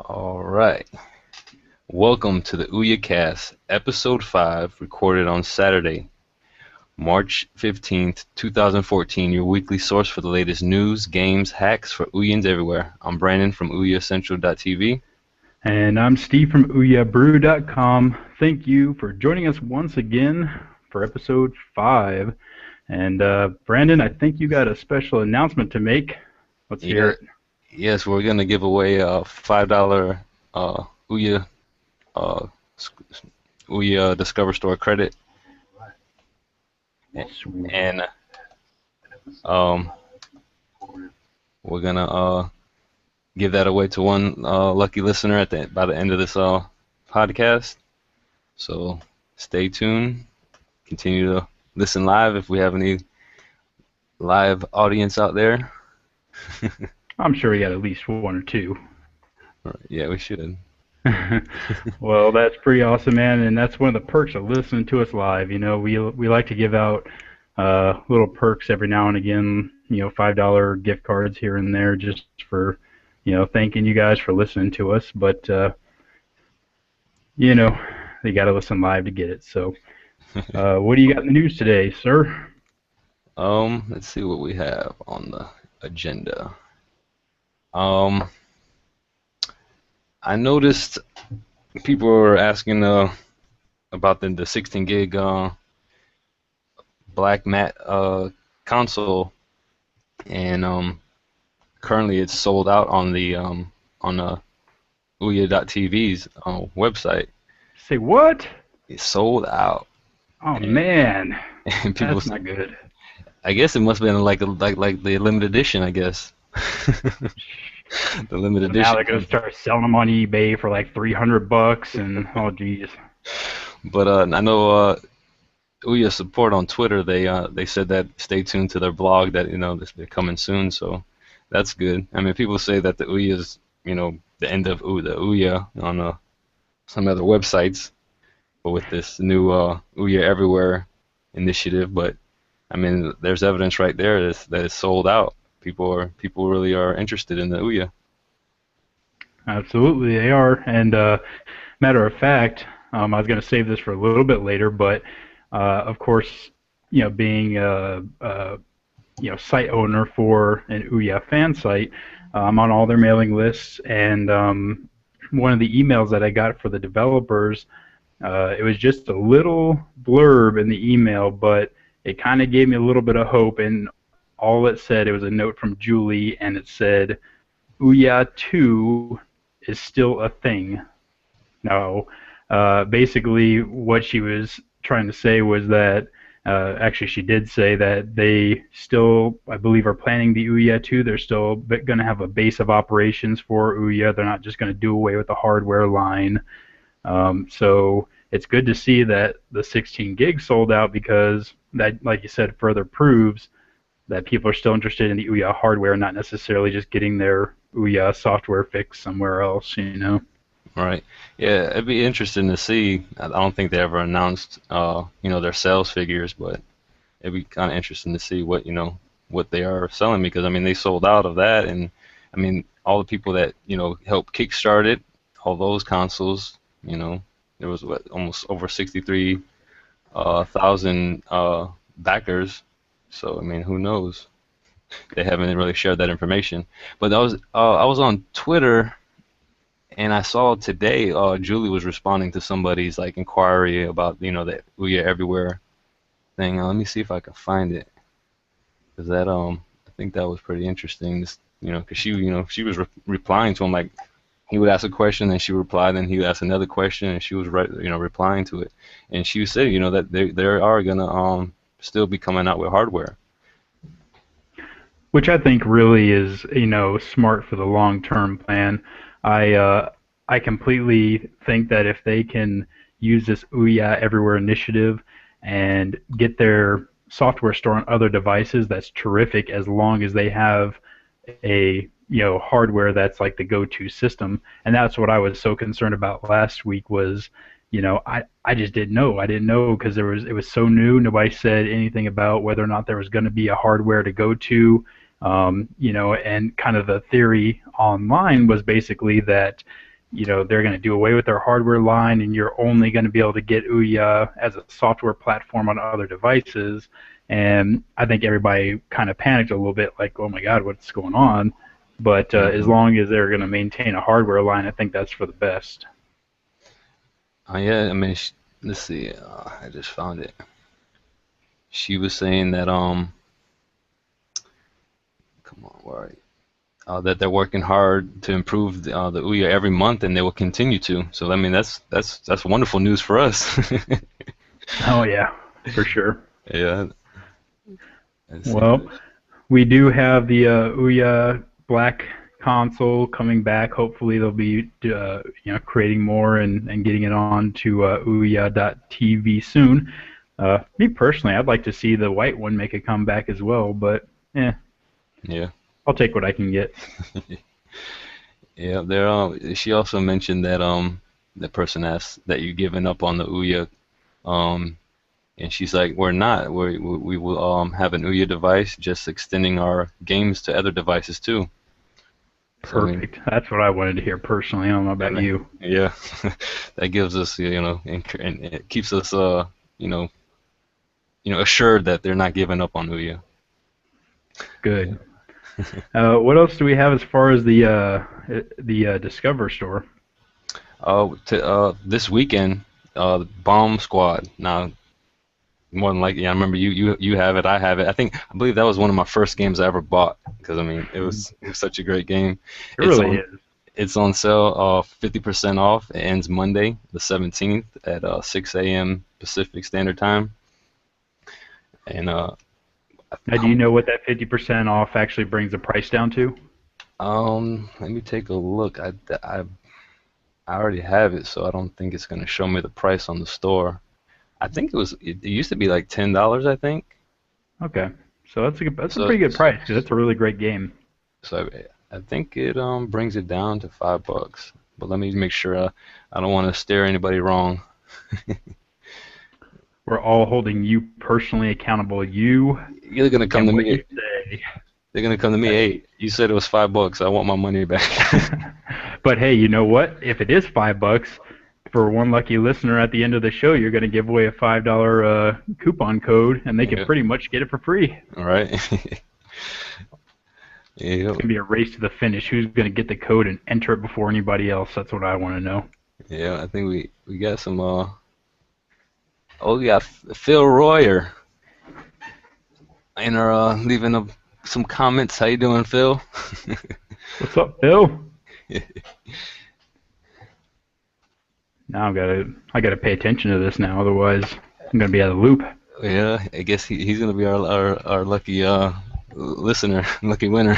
All right. Welcome to the OUYACast, Episode 5, recorded on Saturday, March 15th, 2014, your weekly source for the latest news, games, hacks for OUYANs everywhere. I'm Brandon from OUYACentral.tv. And I'm Steve from OUYABrew.com. Thank you for joining us once again for episode 5. And Brandon, I think you got a special announcement to make. Let's hear it. Yes, we're going to give away a $5 OUYA, OUYA Discover Store credit. And we're going to give that away to one lucky listener by the end of this podcast. So stay tuned. Continue to listen live if we have any live audience out there. I'm sure you got at least one or two. Yeah, we should. Well, that's pretty awesome, man, and that's one of the perks of listening to us live. You know, we like to give out little perks every now and again. You know, $5 gift cards here and there, just for thanking you guys for listening to us. But you got to listen live to get it. So, what do you got in the news today, sir? Let's see what we have on the agenda. I noticed people were asking about the 16 gig black mat console, and currently it's sold out on the OUYA.tv's website. Say what? It's sold out. Oh man, and people that's not good. I guess it must have been like the limited edition, I guess. The limited edition. Now they're gonna start selling them on eBay for like $300, and oh geez. But I know OUYA support on Twitter. They said that stay tuned to their blog that they're coming soon. So that's good. I mean, people say that the OUYA is the end of the OUYA on some other websites, but with this new OUYA Everywhere initiative. But I mean, there's evidence right there that it's sold out. People really are interested in the OUYA. Absolutely, they are. And matter of fact, I was going to save this for a little bit later, but of course, being a site owner for an OUYA fan site, I'm on all their mailing lists, and one of the emails that I got for the developers, it was just a little blurb in the email, but it kind of gave me a little bit of hope, and all it said, it was a note from Julie, and it said, OUYA 2 is still a thing. Now, basically what she was trying to say was that, actually she did say that they still, I believe, are planning the OUYA 2. They're still going to have a base of operations for OUYA. They're not just going to do away with the hardware line. So it's good to see that the 16 gig sold out, because that, like you said, further proves that people are still interested in the OUYA hardware, not necessarily just getting their OUYA software fixed somewhere else, Right. Yeah, it'd be interesting to see. I don't think they ever announced, their sales figures, but it'd be kind of interesting to see what they are selling, because I mean they sold out of that, and I mean all the people that helped kickstart it, all those consoles, there was almost over 63,000 backers. So I mean, who knows? They haven't really shared that information. But I was on Twitter, and I saw today Julie was responding to somebody's inquiry about that OUYA Everywhere thing. Let me see if I can find it, because that I think that was pretty interesting. Because she was replying to him, he would ask a question, and she would reply, then he would ask another question, and she was replying to it, and she said that they are gonna still be coming out with hardware, which I think really is smart for the long-term plan. I completely think that if they can use this OUYA Everywhere initiative and get their software store on other devices, that's terrific, as long as they have a hardware that's like the go-to system. And that's what I was so concerned about last week was, I just didn't know. I didn't know because it was so new. Nobody said anything about whether or not there was going to be a hardware to go to. And kind of the theory online was basically that, they're going to do away with their hardware line, and you're only going to be able to get OUYA as a software platform on other devices. And I think everybody kind of panicked a little bit, like, oh my God, what's going on? But as Hmm. long as they're going to maintain a hardware line, I think that's for the best. Yeah, I mean, let's see. I just found it. She was saying that come on, where are you? That they're working hard to improve the OUYA every month, and they will continue to. So I mean, that's wonderful news for us. Oh yeah, for sure. Yeah. Let's see. Well, we do have the OUYA Black console coming back. Hopefully, they'll be creating more and getting it on to OUYA.tv soon. Me personally, I'd like to see the white one make a comeback as well, but Yeah. I'll take what I can get. Yeah. There. She also mentioned that the person asked that you giving up on the OUYA. Um. And she's like, we're not. We will have an OUYA device, just extending our games to other devices too. So I mean, Perfect. That's what I wanted to hear personally. I don't know about and you. yeah, that gives us, and it keeps us, you know, assured that they're not giving up on OUYA. Yeah. Good. What else do we have as far as the Discover store? This weekend, Bomb Squad. Now, more than likely, I remember you have it. I have it. I believe that was one of my first games I ever bought because I mean it was such a great game. It It's really on is. it's on sale, 50% off. It ends Monday, the 17th at 6 a.m. Pacific Standard Time. And Now, do you know what that 50% off actually brings the price down to? let me take a look. I already have it, so I don't think it's gonna show me the price on the store. I think it used to be like $10, I think. Okay, so that's a So pretty good price because that's a really great game. so I think it brings it down to $5. But let me make sure I don't want to steer anybody wrong. We're all holding you personally accountable. You You're gonna come and to what me. you say. They're gonna come to me. Hey, you said it was $5. I want my money back. But hey, you know what? If it is $5 for one lucky listener at the end of the show, you're going to give away a $5 coupon code, and they can Yeah. pretty much get it for free. All right. Yeah. It's going to be a race to the finish. Who's going to get the code and enter it before anybody else? That's what I want to know. Yeah. I think we got some. Oh, we got Phil Royer and are leaving some comments. How you doing, Phil? What's up, Phil? Now I gotta pay attention to this now, otherwise I'm gonna be out of the loop. Yeah, I guess he's gonna be our lucky listener, lucky winner.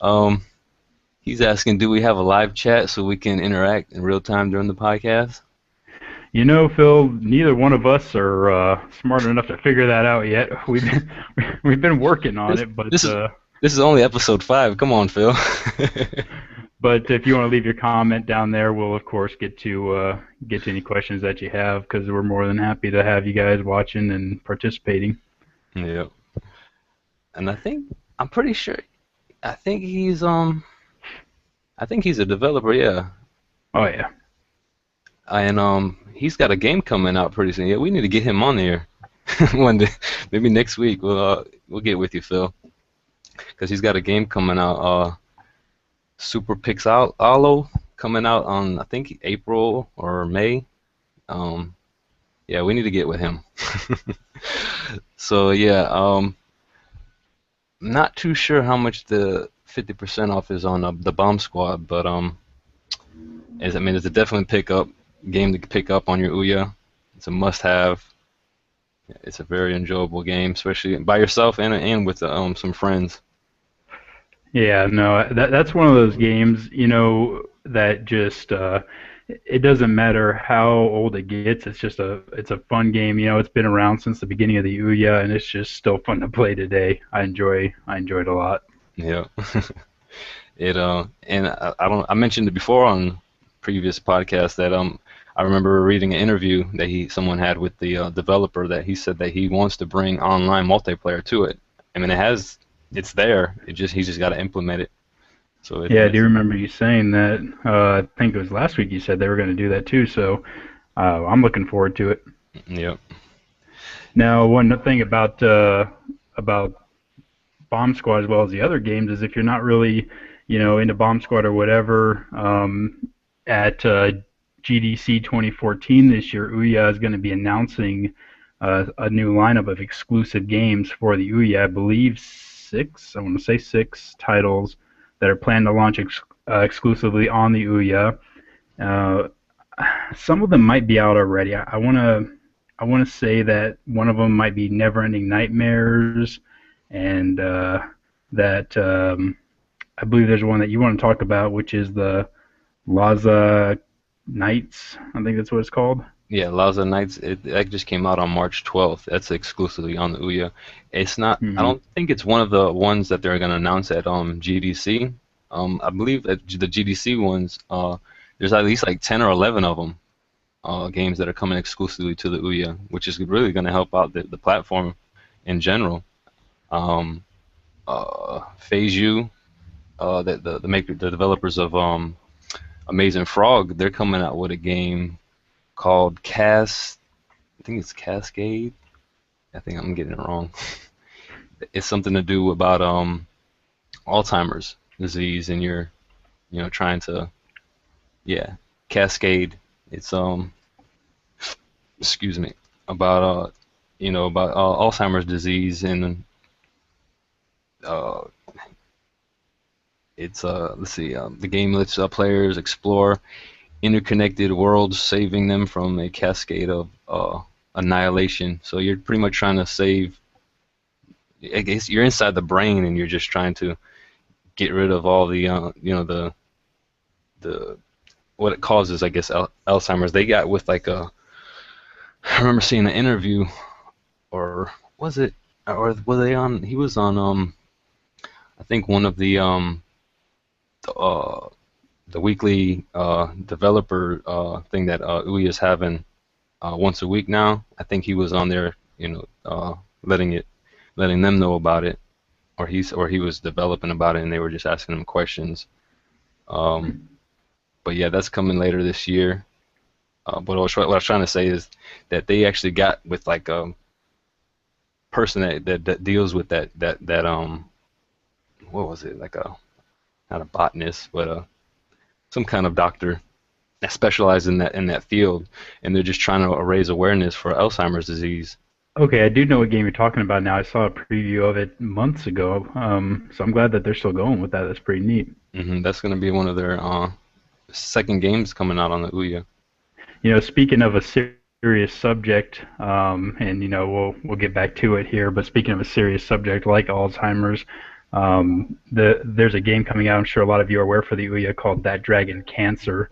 um, he's asking, do we have a live chat so we can interact in real time during the podcast? You know, Phil, neither one of us are smart enough to figure that out yet. We've been working on This it, but this is this is only episode 5. Come on, Phil. but if you want to leave your comment down there, we'll of course get to any questions that you have because we're more than happy to have you guys watching and participating. Yeah, and I'm pretty sure. I think he's I think he's a developer. Yeah, Oh yeah, and he's got a game coming out pretty soon. Yeah, we need to get him on here one day, maybe next week. We'll get with you, Phil, because he's got a game coming out. Super Pixalo coming out on I think April or May. Um, yeah, we need to get with him. So yeah, not too sure how much the 50% off is on the Bomb Squad, but I mean, it's a definitely game to pick up on your OUYA. It's a must-have. It's a very enjoyable game, especially by yourself and with some friends. yeah. No, that's one of those games, that just it doesn't matter how old it gets. It's a fun game. It's been around since the beginning of the Ouya, and it's just still fun to play today. I enjoyed a lot. Yeah. And I mentioned it before on previous podcasts that I remember reading an interview that someone had with the developer that he said that he wants to bring online multiplayer to it. I mean, it has it's there. He's just got to implement it. So Yeah, I do remember you saying that. I think it was last week you said they were going to do that too. So I'm looking forward to it. yep. Now, one thing about Bomb Squad as well as the other games is if you're not really, into Bomb Squad or whatever, at GDC 2014 this year, OUYA is going to be announcing a new lineup of exclusive games for the OUYA. I believe I want to say six titles that are planned to launch exclusively on the OUYA. Some of them might be out already. I want to say that one of them might be Neverending Nightmares, and that I believe there's one that you want to talk about, which is the Laza Knights. I think that's what it's called. Yeah, Laza Knights. That just came out on March 12th. That's exclusively on the OUYA. It's not. I don't think it's one of the ones that they're gonna announce at GDC. I believe that the GDC ones. There's at least like 10 or 11 of them. Games that are coming exclusively to the OUYA, which is really going to help out the platform in general. Phase U, the developers of Amazing Frog, they're coming out with a game called I think it's Cascade. I think I'm getting it wrong. It's something to do about Alzheimer's disease, and you're trying to Cascade. It's excuse me, about about Alzheimer's disease, and it's let's see, the game lets players explore interconnected worlds, saving them from a cascade of annihilation. So you're pretty much trying to save. I guess you're inside the brain, and you're just trying to get rid of all the the what it causes. I guess Alzheimer's. They got with like a. I remember seeing an interview, or was it, or was they on? He was on I think one of the weekly developer thing that OUYA is having once a week now. I think he was on there, letting them know about it, or he was developing about it, and they were just asking him questions. But yeah, that's coming later this year. But what I was trying to say is that they actually got with like a person that deals with that what was it, like not a botanist, but some kind of doctor that specializes in that field, and they're just trying to raise awareness for Alzheimer's disease. Okay, I do know what game you're talking about now. I saw a preview of it months ago, so I'm glad that they're still going with that. That's pretty neat. That's going to be one of their second games coming out on the OUYA. Speaking of a serious subject, and we'll get back to it here. But speaking of a serious subject like Alzheimer's, there's a game coming out. I'm sure a lot of you are aware for the OUYA called That Dragon Cancer,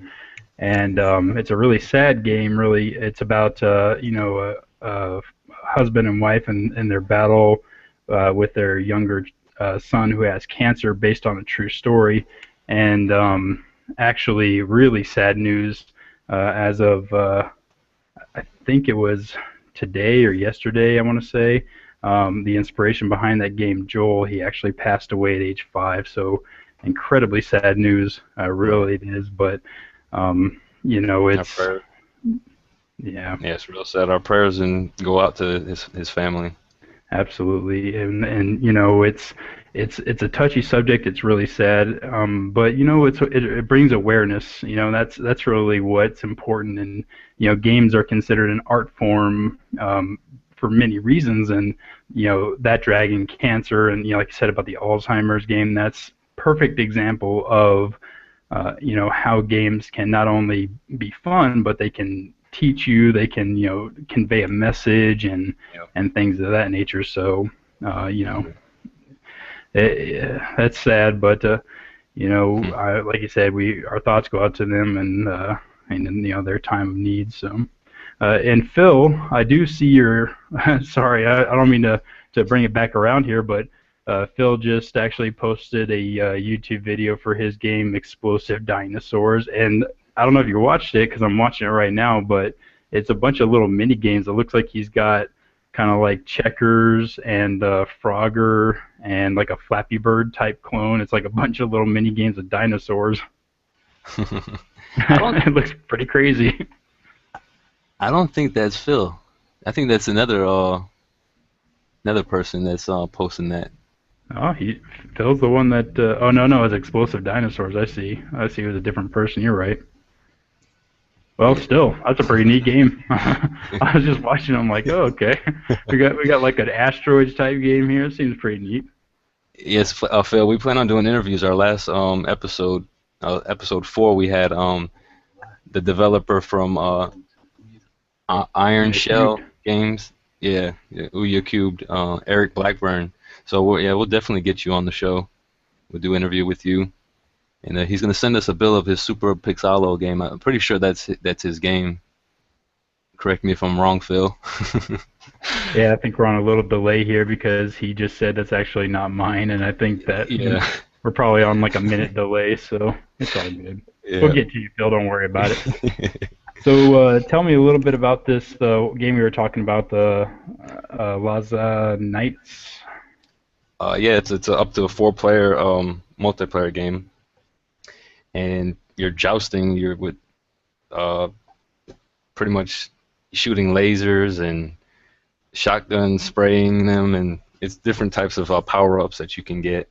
and it's a really sad game. Really, it's about a husband and wife and their battle with their younger son who has cancer, based on a true story, and actually really sad news. As of, I think it was today or yesterday, I want to say, the inspiration behind that game, Joel, he actually passed away at age 5. So incredibly sad news, really it is. But it's yeah, it's real sad. Our prayers and go out to his family. Absolutely, and it's a touchy subject. It's really sad, but it brings awareness. That's really what's important. And games are considered an art form for many reasons. And That Dragon Cancer, and like you said about the Alzheimer's game, that's perfect example of how games can not only be fun, but they can teach you, they can convey a message and things of that nature. So that's sad, but like you said, our thoughts go out to them and their time of need. So and Phil, I do see your sorry, I don't mean to bring it back around here, but Phil just actually posted a YouTube video for his game Explosive Dinosaurs, and I don't know if you watched it because I'm watching it right now, but it's a bunch of little mini games. It looks like he's got kind of like Checkers and Frogger and like a Flappy Bird type clone. It's like a bunch of little mini games of dinosaurs. I don't It looks pretty crazy. I don't think that's Phil. I think that's another person that's posting that. Oh, Phil's the one that. Oh no, it's Explosive Dinosaurs. I see. It was a different person. You're right. Well, Yeah. still, that's a pretty neat game. I was just watching. I'm like, oh, okay. We got like an asteroids type game here. It seems pretty neat. Yes, Phil. We plan on doing interviews. Our last episode, episode 4, we had the developer from Iron Yeah, Shell cubed. Games. Yeah, Ouya Cubed, Eric Blackburn. So we'll definitely get you on the show. We'll do an interview with you, and he's gonna send us a bill of his Super Pixalo game. I'm pretty sure that's his game. Correct me if I'm wrong, Phil. Yeah, I think we're on a little delay here because he just said that's actually not mine, and I think that Yeah, we're probably on like a minute delay, so it's all good. We'll yeah. get to you, Phil. Don't worry about it. So tell me a little bit about this the game we were talking about, the Laza Knights. Yeah, it's up to a 4-player multiplayer game, and you're jousting. You're with uh, pretty much shooting lasers and shotguns, spraying them, and it's different types of power-ups that you can get.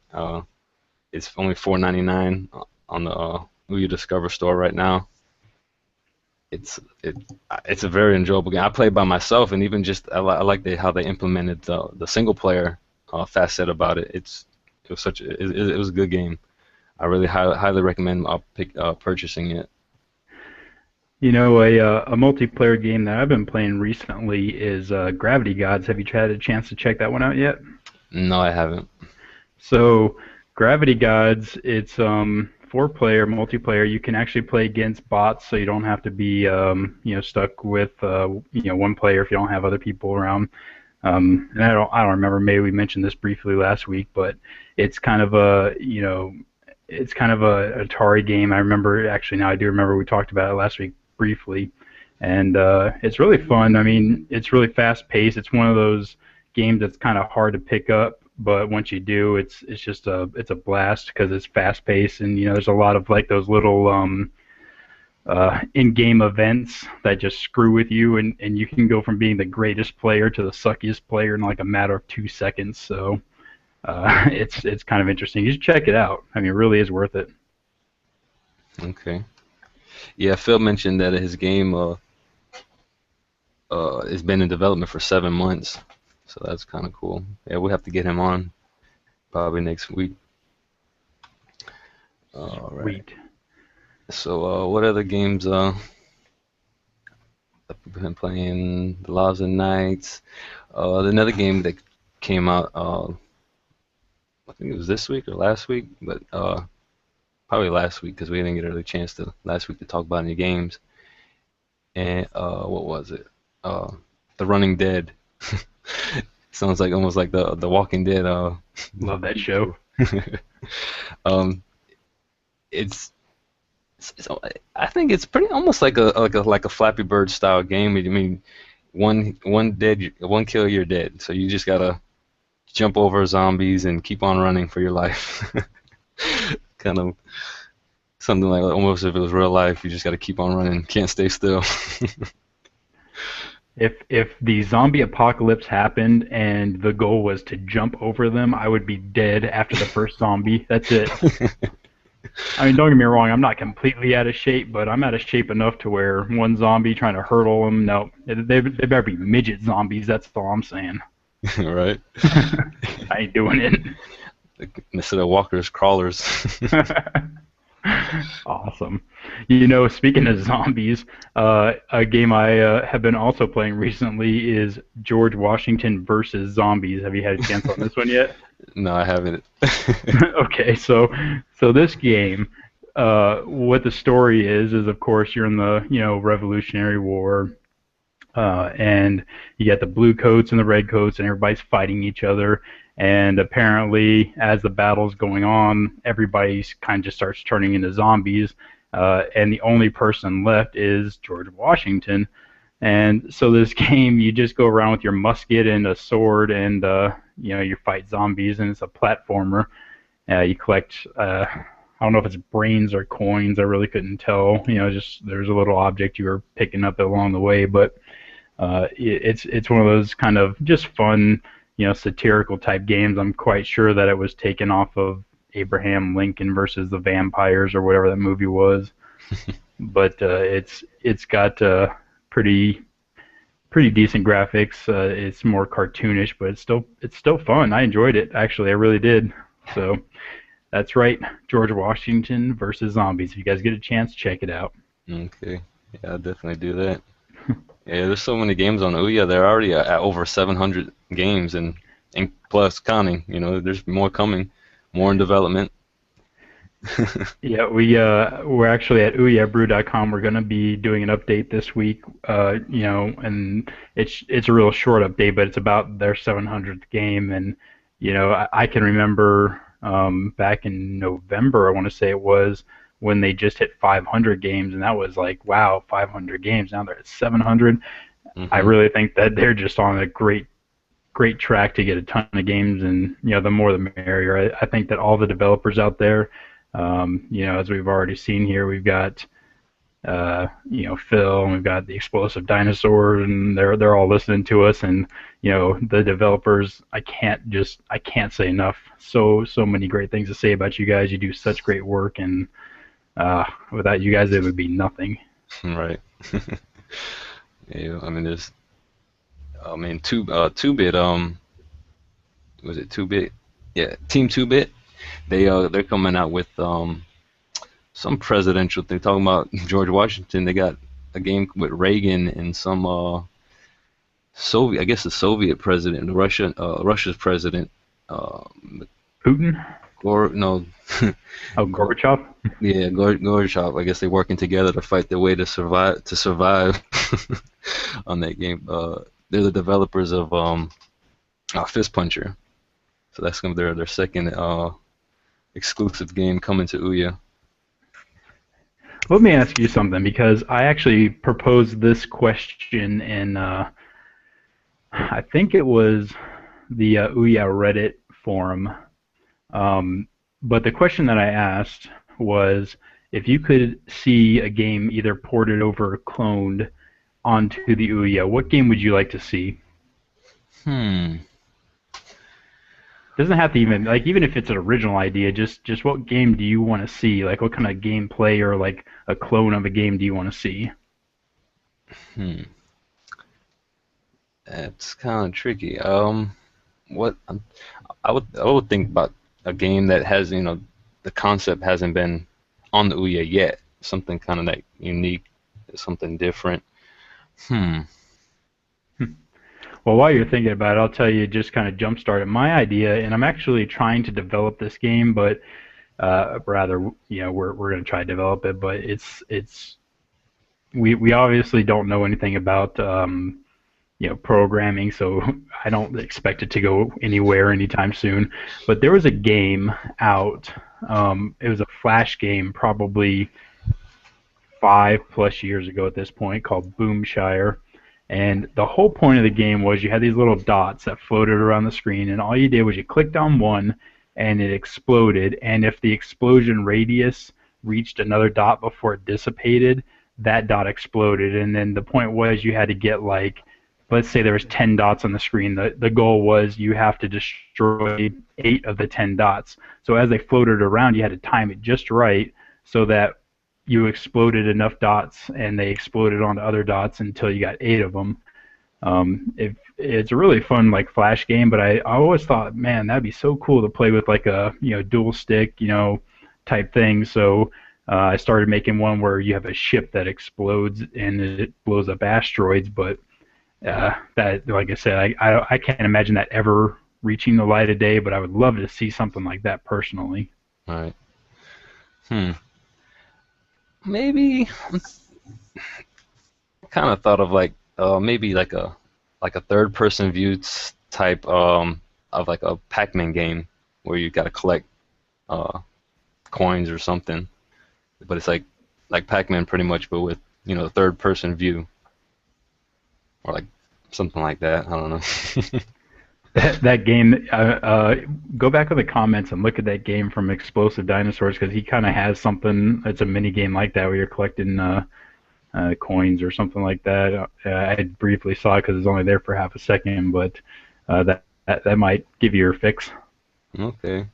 It's only $4.99 on the Ouya Discover store right now. It's a very enjoyable game. I played by myself, and even just I like how they implemented the single player facet about it. It was a good game. I really highly recommend purchasing it. You know, a multiplayer game that I've been playing recently is Gravity Gods. Have you had a chance to check that one out yet? No, I haven't. So, Gravity Gods, it's 4-player multiplayer. You can actually play against bots, so you don't have to be stuck with one player if you don't have other people around. And I don't remember. Maybe we mentioned this briefly last week, but it's kind of it's kind of a Atari game. I remember actually now I do remember we talked about it last week briefly, and it's really fun. I mean, it's really fast paced. It's one of those games that's kind of hard to pick up, but once you do, it's just it's a blast because it's fast paced, and there's a lot of like those little in-game events that just screw with you, and you can go from being the greatest player to the suckiest player in like a matter of 2 seconds. So it's kind of interesting. You should check it out. I mean, it really is worth it. Okay. Yeah, Phil mentioned that his game has been in development for 7 months, so that's kind of cool. Yeah, we'll have to get him on probably next week. All right. Sweet. So, what other games I've been playing? The Laws and Knights. Another game that came out, I think it was this week or last week, but probably last week because we didn't get a really chance last week to talk about any games. And what was it? The Running Dead. Sounds like almost like the Walking Dead. Love that show. um, it's I think it's pretty almost like a Flappy Bird style game. I mean, one kill, you're dead. So you just gotta jump over zombies and keep on running for your life. Kind of something like almost if it was real life. You just gotta keep on running, can't stay still. If the zombie apocalypse happened and the goal was to jump over them, I would be dead after the first zombie. That's it. I mean, don't get me wrong, I'm not completely out of shape, but I'm out of shape enough to where one zombie trying to hurdle them, no, they better be midget zombies, that's all I'm saying. Right? I ain't doing it. Instead of walkers, crawlers. Awesome. Speaking of zombies, a game I have been also playing recently is George Washington versus Zombies. Have you had a chance on this one yet? No, I haven't. Okay, so this game, what the story is of course you're in the Revolutionary War, and you got the blue coats and the red coats, and everybody's fighting each other. And apparently, as the battle's going on, everybody's kind of just starts turning into zombies, and the only person left is George Washington. And so this game, you just go around with your musket and a sword, and you fight zombies, and it's a platformer. You collect, I don't know if it's brains or coins. I really couldn't tell. Just there's a little object you were picking up along the way, but it's one of those kind of just fun, satirical type games. I'm quite sure that it was taken off of Abraham Lincoln versus the Vampires or whatever that movie was. But it's got pretty decent graphics. It's more cartoonish, but it's still fun. I enjoyed it, actually. I really did. So that's right, George Washington versus zombies. If you guys get a chance, check it out. Okay. Yeah, I'll definitely do that. Yeah, there's so many games on Ouya. They're already at over 700 games and plus counting. There's more coming, more in development. Yeah, we're actually at OUYABrew.com. We're going to be doing an update this week, and it's a real short update, but it's about their 700th game. And I can remember back in November, I want to say it was, when they just hit 500 games, and that was like, wow, 500 games. Now they're at 700. I really think that they're just on a great track to get a ton of games, and the more the merrier. I think that all the developers out there, as we've already seen here, we've got Phil, and we've got the Explosive Dinosaurs, and they're all listening to us, and the developers. I can't say enough. So many great things to say about you guys. You do such great work, and without you guys, it would be nothing. Right. Yeah, I mean, two bit. Was it 2-bit? Yeah, Team 2-bit. They're coming out with some presidential thing, talking about George Washington. They got a game with Reagan and some Soviet, I guess the Soviet president, Russia's president. Putin? No. Oh, Gorbachev? Yeah, Gorbachev. I guess they're working together to fight their way to survive on that game. They're the developers of Fist Puncher. So that's gonna be their second exclusive game coming to Ouya. Let me ask you something, because I actually proposed this question in, I think it was the Ouya Reddit forum. But the question that I asked was, if you could see a game either ported over or cloned onto the Ouya, what game would you like to see? Doesn't have to even if it's an original idea, just what game do you want to see? Like, what kind of gameplay or like a clone of a game do you want to see? That's kind of tricky. What I would think about a game that has, the concept hasn't been on the Ouya yet. Something kind of like unique, something different. Well, while you're thinking about it, I'll tell you, just kind of jump-started my idea, and I'm actually trying to develop this game, but rather, we're going to try to develop it, but we obviously don't know anything about programming, so I don't expect it to go anywhere anytime soon. But there was a game out. It was a Flash game, probably 5+ years ago at this point, called Shire. And the whole point of the game was you had these little dots that floated around the screen, and all you did was you clicked on one, and it exploded. And if the explosion radius reached another dot before it dissipated, that dot exploded. And then the point was you had to get, like, let's say there was 10 dots on the screen. The goal was you have to destroy 8 of the 10 dots. So as they floated around, you had to time it just right so that you exploded enough dots, and they exploded onto other dots until you got 8 of them. It's a really fun Flash game, but I always thought, man, that'd be so cool to play with like a dual stick type thing. So I started making one where you have a ship that explodes and it blows up asteroids. But that, like I said, I can't imagine that ever reaching the light of day. But I would love to see something like that personally. All right. Maybe kind of thought of maybe like a third-person view type of like a Pacman game where you got to collect coins or something, but it's like Pacman pretty much, but with third-person view. or like something like that. I don't know. That game, go back in the comments and look at that game from Explosive Dinosaurs because he kind of has something. It's a mini game like that where you're collecting coins or something like that. I briefly saw it because it was only there for half a second, but that might give you your fix. Okay.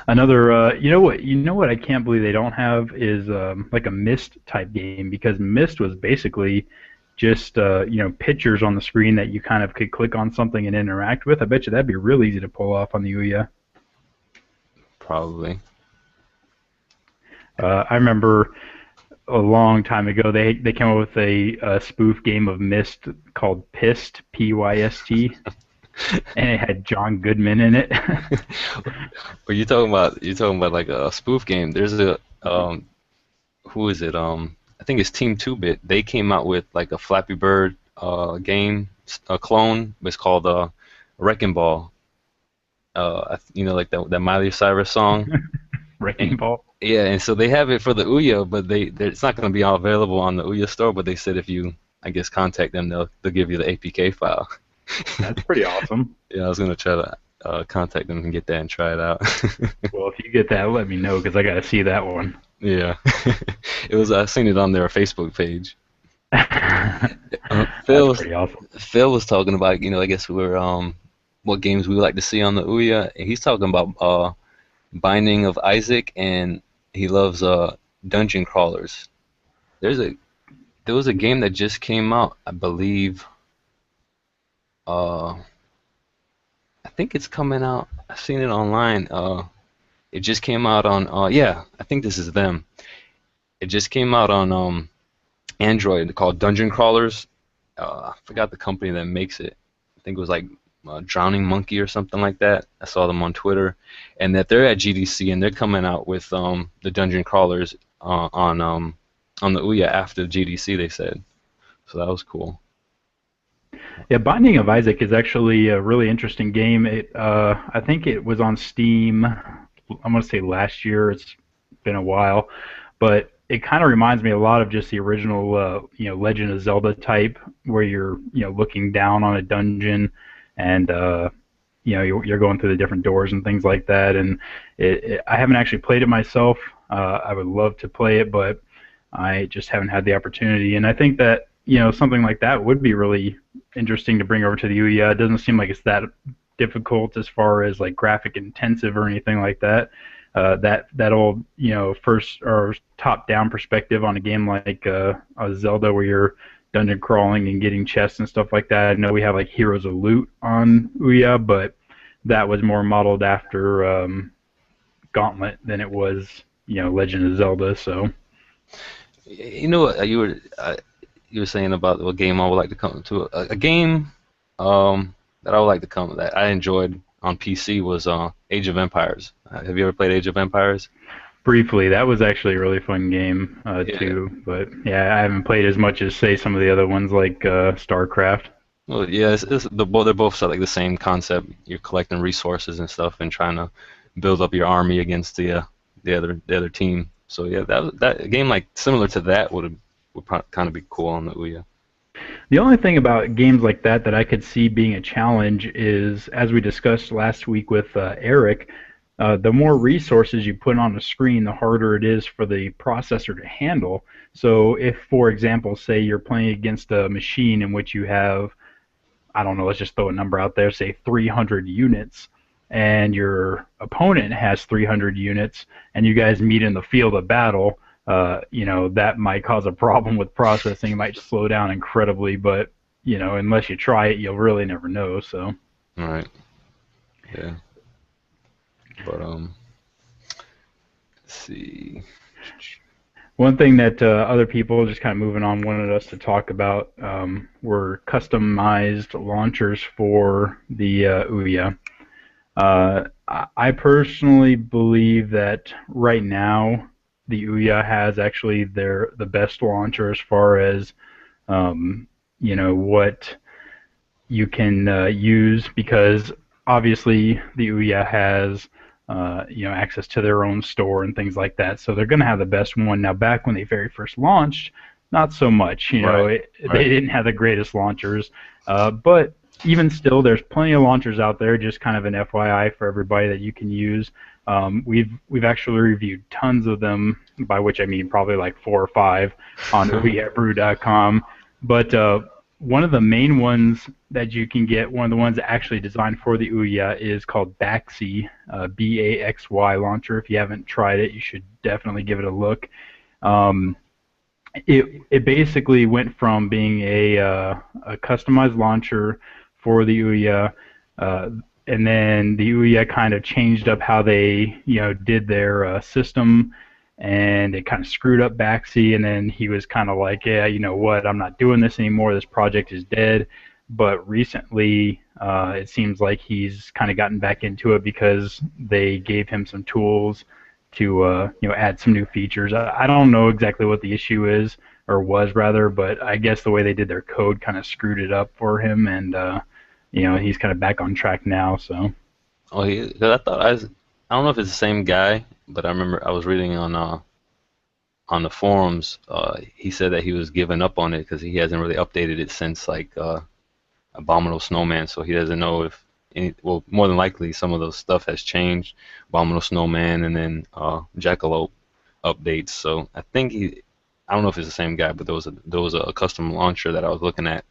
Another, you know what I can't believe they don't have is like a Myst type game because Myst was basically just pictures on the screen that you kind of could click on something and interact with. I bet you that'd be real easy to pull off on the Ouya. Probably. I remember a long time ago they came up with a spoof game of Myst called Pist, Pyst, and it had John Goodman in it. But you're talking about like a spoof game. There's a who is it? I think it's Team 2-Bit. They came out with like a Flappy Bird game, a clone. It's called Wrecking Ball. Like that Miley Cyrus song. Wrecking And Ball. yeah, and so they have it for the Ouya, but it's not going to be all available on the Ouya store. But they said if you, I guess, contact them, they'll give you the APK file. That's pretty awesome. Yeah, I was gonna try to contact them and get that and try it out. Well, if you get that, let me know because I got to see that one. Yeah, it was. I seen it on their Facebook page. That's Phil pretty awesome. Phil was talking about, I guess we're what games we would like to see on the Ouya, and he's talking about Binding of Isaac, and he loves dungeon crawlers. There's a there was a game that just came out, I believe. Uh, I think it's coming out. I've seen it online. It just came out on. Yeah, I think this is them. It just came out on Android called Dungeon Crawlers. I forgot the company that makes it. I think it was like Drowning Monkey or something like that. I saw them on Twitter, and that they're at GDC and they're coming out with the Dungeon Crawlers on the Ouya after GDC. They said, so that was cool. Yeah, Binding of Isaac is actually a really interesting game. I think it was on Steam. I'm gonna say last year. It's been a while, but it kind of reminds me a lot of just the original, Legend of Zelda type, where you're, looking down on a dungeon, and you're going through the different doors and things like that. And I haven't actually played it myself. I would love to play it, but I just haven't had the opportunity. And I think that something like that would be really interesting to bring over to the Ouya. It doesn't seem like it's that difficult as far as like graphic intensive or anything like that. That old first or top down perspective on a game like a Zelda where you're dungeon crawling and getting chests and stuff like that. I know we have like Heroes of Loot on Ouya, but that was more modeled after Gauntlet than it was Legend of Zelda. So You know what you were saying about what game I would like to come to. A game that I would like to come that I enjoyed on PC was Age of Empires. Have you ever played Age of Empires? briefly, that was actually a really fun game Yeah. too. But yeah, I haven't played as much as say some of the other ones like StarCraft. Well, yeah, they're both sort of like the same concept. You're collecting resources and stuff and trying to build up your army against the other team. So yeah, that a game like similar to that would kind of be cool on the Ouya. The only thing about games like that I could see being a challenge is, as we discussed last week with Eric, the more resources you put on a screen, the harder it is for the processor to handle. So if, for example, say you're playing against a machine in which you have, I don't know, let's just throw a number out there, say 300 units, and your opponent has 300 units, and you guys meet in the field of battle, that might cause a problem with processing. It might slow down incredibly, but unless you try it, you'll really never know. So, All right. Yeah. But let's see. one thing that other people, just kind of moving on, wanted us to talk about were customized launchers for the Ouya. I personally believe that right now the Ouya has actually the best launcher as far as what you can use, because obviously the Ouya has access to their own store and things like that, so they're going to have the best one. Now, back when they very first launched, not so much. Right. They Right. didn't have the greatest launchers, but even still, there's plenty of launchers out there. Just kind of an FYI for everybody that you can use. We've actually reviewed tons of them, by which I mean probably like 4 or 5 on OUYABrew.com. But one of the main ones that you can get, one of the ones actually designed for the OUYA, is called Baxy, Baxy launcher. If you haven't tried it, you should definitely give it a look. Um, it basically went from being a customized launcher for the OUYA, uh, and then the OUYA kind of changed up how they did their system, and it kind of screwed up Baxi. And then he was kind of like, yeah, you know what, I'm not doing this anymore. This project is dead. But recently, it seems like he's kind of gotten back into it because they gave him some tools to add some new features. I don't know exactly what the issue is, or was rather, but I guess the way they did their code kind of screwed it up for him, and he's kind of back on track now. So Oh, cause I don't know if it's the same guy, but I remember I was reading on the forums. He said that he was giving up on it because he hasn't really updated it since like Abominable Snowman, so he doesn't know if well, more than likely some of those stuff has changed. Abominable Snowman and then Jackalope updates. So I don't know if it's the same guy, but there was a custom launcher that I was looking at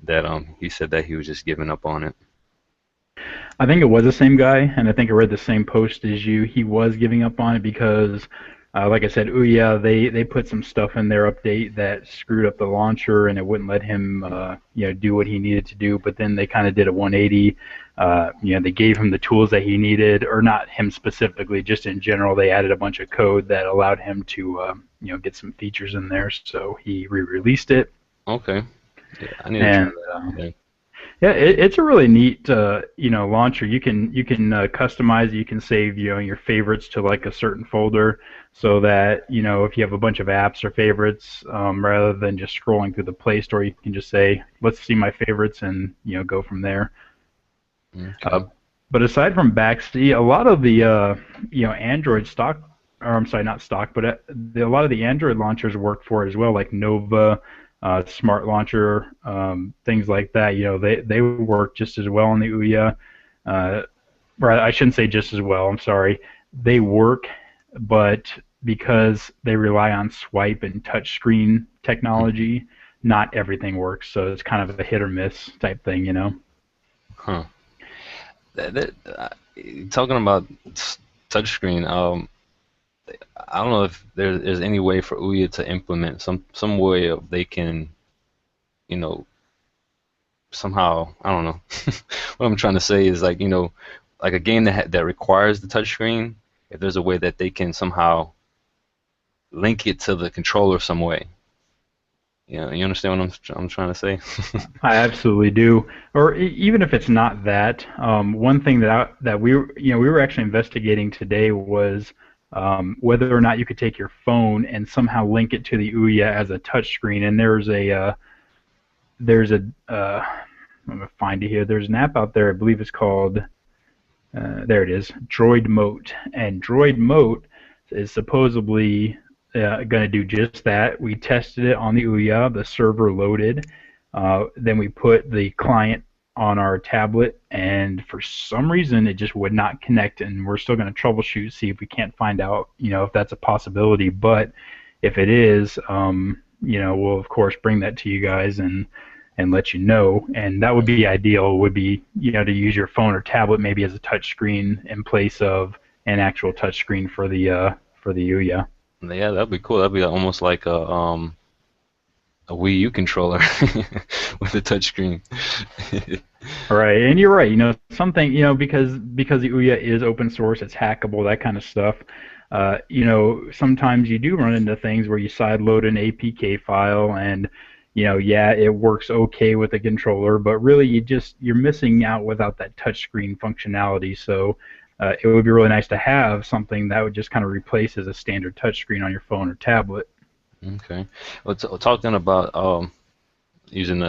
that he said that he was just giving up on it. I think it was the same guy, and I think I read the same post as you. He was giving up on it because, like I said, Ouya, they put some stuff in their update that screwed up the launcher, and it wouldn't let him do what he needed to do. But then they kind of did a 180. They gave him the tools that he needed, or not him specifically, just in general. They added a bunch of code that allowed him to get some features in there. So he re-released it, Okay. Yeah, I need to try and that out. Yeah. yeah, it's a really neat launcher. You can customize it. You can save your favorites to like a certain folder, so that if you have a bunch of apps or favorites, rather than just scrolling through the Play Store, you can just say, let's see my favorites, and go from there. Uh, Okay. but aside from Baxi, a lot of the Android stock, or I'm sorry, not stock, but a lot of the Android launchers work for it as well, like Nova, Smart Launcher, things like that. They work just as well on the Ouya. Or I shouldn't say just as well. I'm sorry. They work, but because they rely on swipe and touchscreen technology, not everything works. So it's kind of a hit or miss type thing. Huh. Talking about touchscreen, I don't know if there's any way for Ouya to implement some way of they can, you know, somehow, I don't know. What I'm trying to say is like, like a game that requires the touchscreen, if there's a way that they can somehow link it to the controller some way. You understand what I'm trying to say? I absolutely do. Or even if it's not that, one thing that we were actually investigating today was whether or not you could take your phone and somehow link it to the Ouya as a touchscreen. And there's a I'm gonna find it here. There's an app out there. I believe it's called there it is, Droid Mote. And Droid Mote is supposedly going to do just that. We tested it on the Ouya. The server loaded. Then we put the client on our tablet, and for some reason it just would not connect. And we're still going to troubleshoot, see if we can't find out, if that's a possibility. But if it is, we'll of course bring that to you guys and let you know. And that would be ideal. Would be to use your phone or tablet maybe as a touch screen in place of an actual touch screen for the Ouya. Yeah, that'd be cool. That'd be almost like a Wii U controller with a touchscreen. Right, and you're right. Something because the Ouya is open source, it's hackable, that kind of stuff. Sometimes you do run into things where you sideload an APK file, and yeah, it works okay with the controller, but really you're missing out without that touchscreen functionality. So it would be really nice to have something that would just kind of replace as a standard touchscreen on your phone or tablet. Okay. Well, talking about using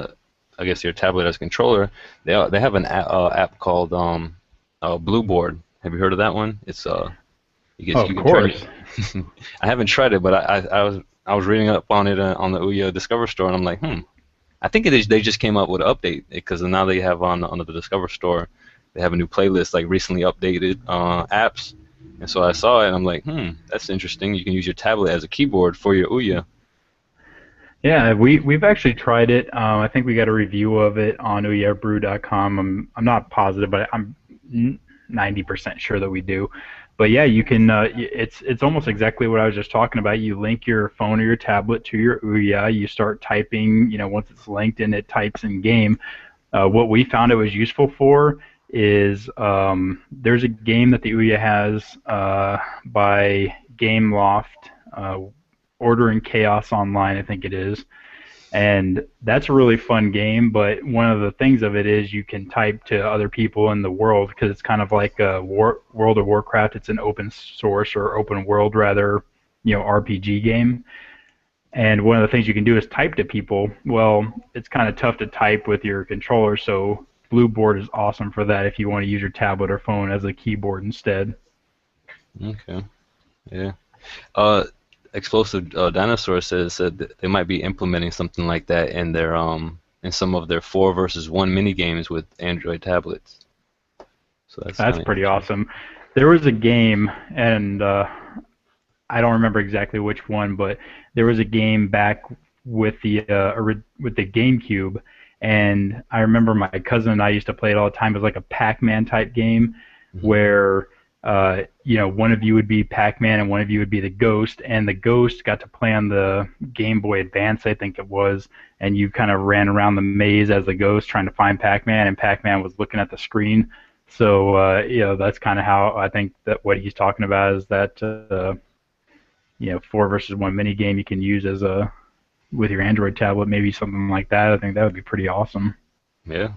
I guess your tablet as a controller, they have an app called Blueboard. Have you heard of that one? It's Of you can turn course. it. I haven't tried it, but I was I was reading up on it on the Ouya Discover Store, and I'm like, I think they just came up with an update because now they have on the Discover Store, they have a new playlist like recently updated apps, and so I saw it and I'm like, that's interesting. You can use your tablet as a keyboard for your Ouya. Yeah, we've actually tried it. I think we got a review of it on OUYABrew.com. I'm not positive, but I'm 90% sure that we do. But yeah, you can. It's almost exactly what I was just talking about. You link your phone or your tablet to your Ouya. You start typing. Once it's linked and it types in game. What we found it was useful for is there's a game that the Ouya has by Gameloft. Order and Chaos Online, I think it is. And that's a really fun game, but one of the things of it is you can type to other people in the world because it's kind of like a World of Warcraft. It's an open source or open world, rather, RPG game. And one of the things you can do is type to people. Well, it's kind of tough to type with your controller, so Blueboard is awesome for that if you want to use your tablet or phone as a keyboard instead. Okay. Yeah. Explosive Dinosaurs said that they might be implementing something like that in their in some of their 4 versus 1 mini games with Android tablets. So that's pretty awesome. There was a game, and I don't remember exactly which one, but there was a game back with the GameCube, and I remember my cousin and I used to play it all the time. It was like a Pacman type game where one of you would be Pacman and one of you would be the Ghost, and the Ghost got to play on the Game Boy Advance, I think it was, and you kind of ran around the maze as the Ghost trying to find Pacman, and Pacman was looking at the screen. So that's kind of how I think that what he's talking about is that 4 versus 1 mini game you can use as with your Android tablet, maybe something like that. I think that would be pretty awesome. Yeah,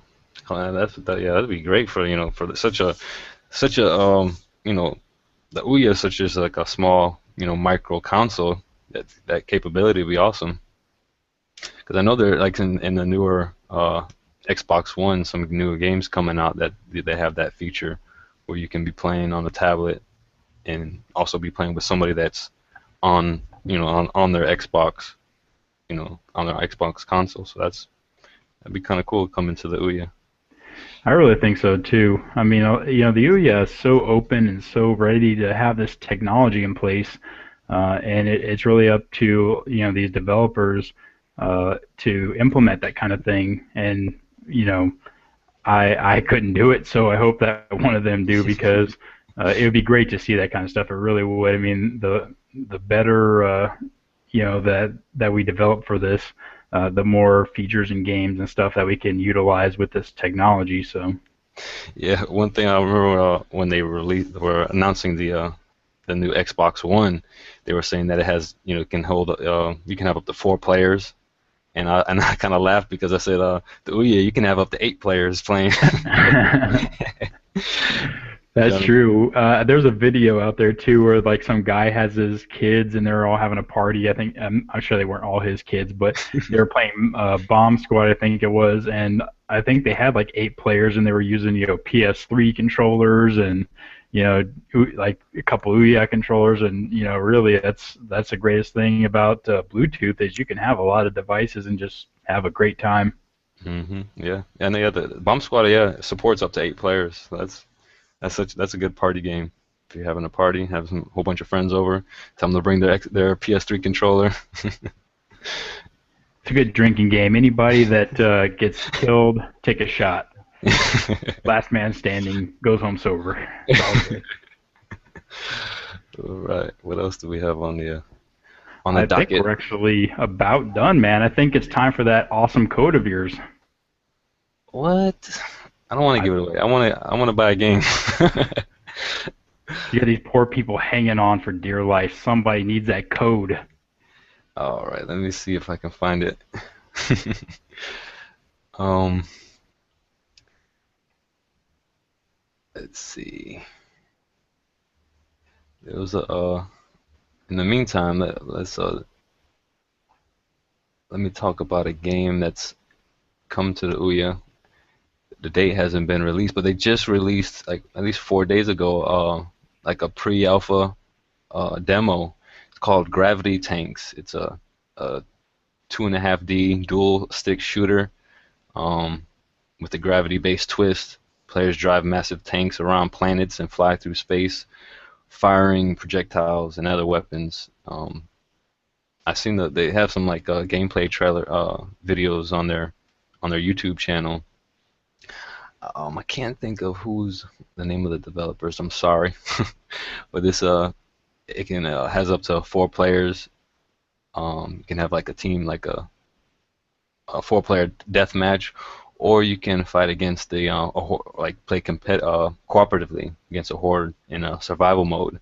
that'd be great for for such a the Ouya is such as like a small micro console. That capability would be awesome. Because I know they're like in the newer Xbox One, some newer games coming out that they have that feature where you can be playing on the tablet and also be playing with somebody that's on on their Xbox, on their Xbox console. So that'd be kind of cool coming to the Ouya. I really think so too. I mean, the Ouya is so open and so ready to have this technology in place, and it's really up to these developers to implement that kind of thing. And I couldn't do it, so I hope that one of them do because it would be great to see that kind of stuff. It really would. I mean, the better that we develop for this, the more features and games and stuff that we can utilize with this technology. So, yeah, one thing I remember when they were announcing the new Xbox One, they were saying that it has can hold you can have up to 4 players, and I kind of laughed because I said the Ouya you can have up to 8 players playing. That's true. There's a video out there too where like some guy has his kids and they're all having a party. I think I'm sure they weren't all his kids, but they were playing Bomb Squad, I think it was, and I think they had like 8 players and they were using PS3 controllers and like a couple Ouya controllers, and really that's the greatest thing about Bluetooth is you can have a lot of devices and just have a great time. Yeah, and the Bomb Squad supports up to 8 players. So that's a good party game. If you're having a party, have a whole bunch of friends over, tell them to bring their PS3 controller. It's a good drinking game. Anybody that gets killed, take a shot. Last man standing goes home sober. It's all good. All right. What else do we have on the docket? I think we're actually about done, man. I think it's time for that awesome code of yours. What? I don't want to give it away. I want to buy a game. You got these poor people hanging on for dear life. Somebody needs that code. All right, let me see if I can find it. Let's see. There was in the meantime, let me talk about a game that's come to the Ouya. The date hasn't been released, but they just released like at least 4 days ago, like a pre-alpha demo. called Gravity Tanks. It's a 2.5D dual stick shooter um, with a gravity-based twist. Players drive massive tanks around planets and fly through space, firing projectiles and other weapons. I've seen that they have some like gameplay trailer videos on their YouTube channel. I can't think of who's the name of the developers. I'm sorry, but this it can has up to 4 players. You can have like a team, like a 4-player death match, or you can fight against the like play cooperatively against a horde in a survival mode,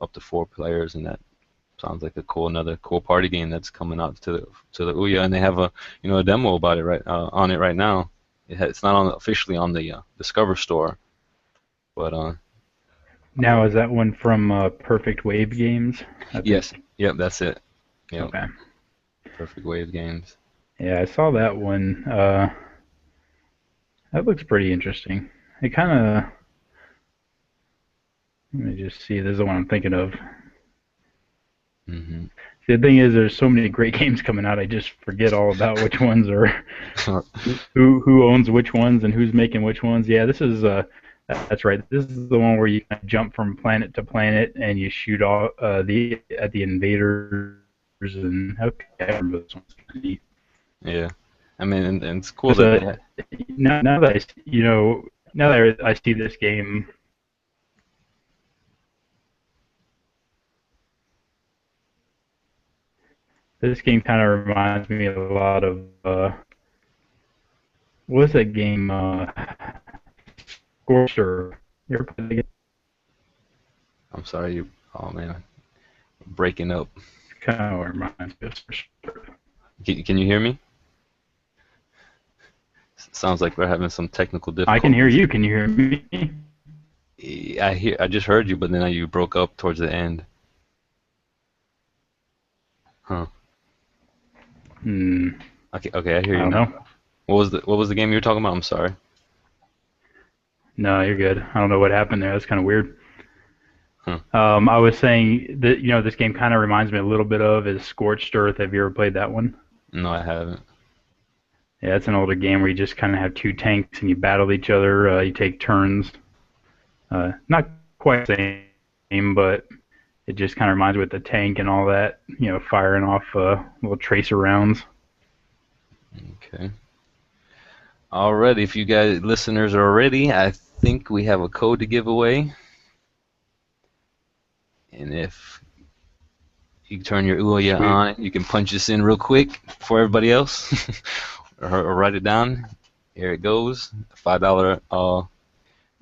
up to 4 players, and that sounds like another cool party game that's coming out to the Ouya, and they have a demo about it on it right now. It's not officially on the Discover store, but Now, is that one from Perfect Wave Games? yes, yep, that's it. Yep. Okay. Perfect Wave Games. Yeah, I saw that one. That looks pretty interesting. It kind of. Let me just see. This is the one I'm thinking of. Mm-hmm. The thing is, there's so many great games coming out. I just forget all about which ones are who owns which ones and who's making which ones. Yeah, this is that's right. This is the one where you kind of jump from planet to planet and you shoot all at the invaders. And okay, I remember this one. Yeah, I mean, and it's cool that now that now that I see this game. This game kind of reminds me a lot of what was that game? Scorcher. You ever played the game? I'm sorry, oh man, breaking up. Kind of reminds me of Scorcher. Can you hear me? Sounds like we're having some technical difficulties. I can hear you. Can you hear me? I just heard you, but then you broke up towards the end. Huh. Okay, I hear you. I don't know. What was the game you were talking about? I'm sorry. No, you're good. I don't know what happened there. That's kind of weird. Huh. I was saying that this game kind of reminds me a little bit of is Scorched Earth. Have you ever played that one? No, I haven't. Yeah, it's an older game where you just kind of have 2 tanks and you battle each other. You take turns. Not quite the same, but it just kind of reminds me with the tank and all that, firing off little tracer rounds. Okay. Alrighty, if you guys listeners are ready, I think we have a code to give away. And if you turn your OUYA on, you can punch this in real quick for everybody else, or write it down. Here it goes: $5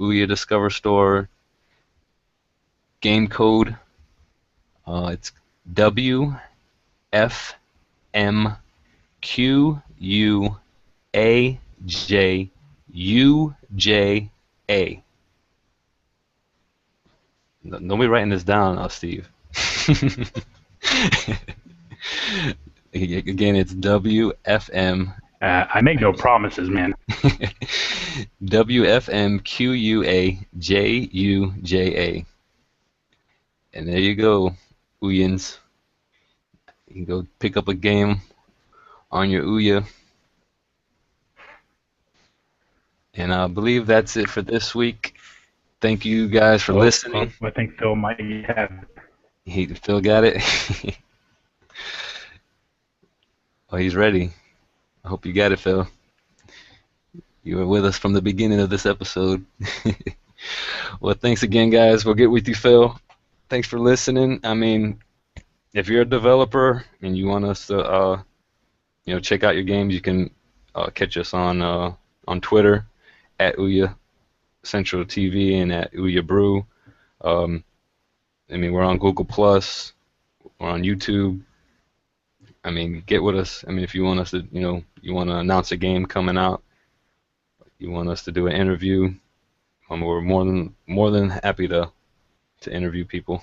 OUYA Discover Store game code. It's WFMQUAJUJA. Don't be writing this down, Steve. Again, it's WFM. I make no promises, man. WFMQUAJUJA. And there you go, Ouyans. You can go pick up a game on your Ouya. And I believe that's it for this week. Thank you guys for listening. I think Phil might have it. Phil got it? Oh, he's ready. I hope you got it, Phil. You were with us from the beginning of this episode. Well, thanks again, guys. We'll get with you, Phil. Thanks for listening. I mean, if you're a developer and you want us to, check out your games, you can catch us on Twitter at OUYA Central TV and at OUYA Brew. I mean, we're on Google Plus. We're on YouTube. I mean, get with us. I mean, if you want us to, you want to announce a game coming out, you want us to do an interview, we're more than happy to interview people.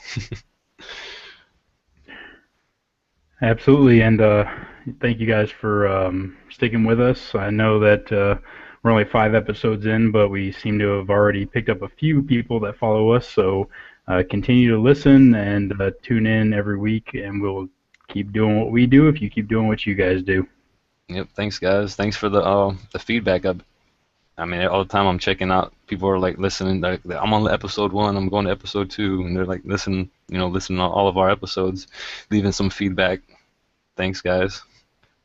Absolutely, and thank you guys for sticking with us. I know that we're only 5 episodes in, but we seem to have already picked up a few people that follow us, so continue to listen and tune in every week, and we'll keep doing what we do if you keep doing what you guys do. Yep. Thanks, guys. Thanks for the feedback. I mean, all the time I'm checking out. People are like listening. Like, I'm on episode 1. I'm going to episode 2, and they're like listening to all of our episodes, leaving some feedback. Thanks, guys.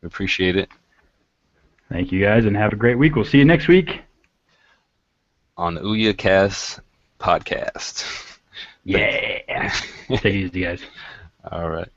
We appreciate it. Thank you, guys, and have a great week. We'll see you next week on the OUYACast Podcast. Yeah. Take it easy, guys. All right.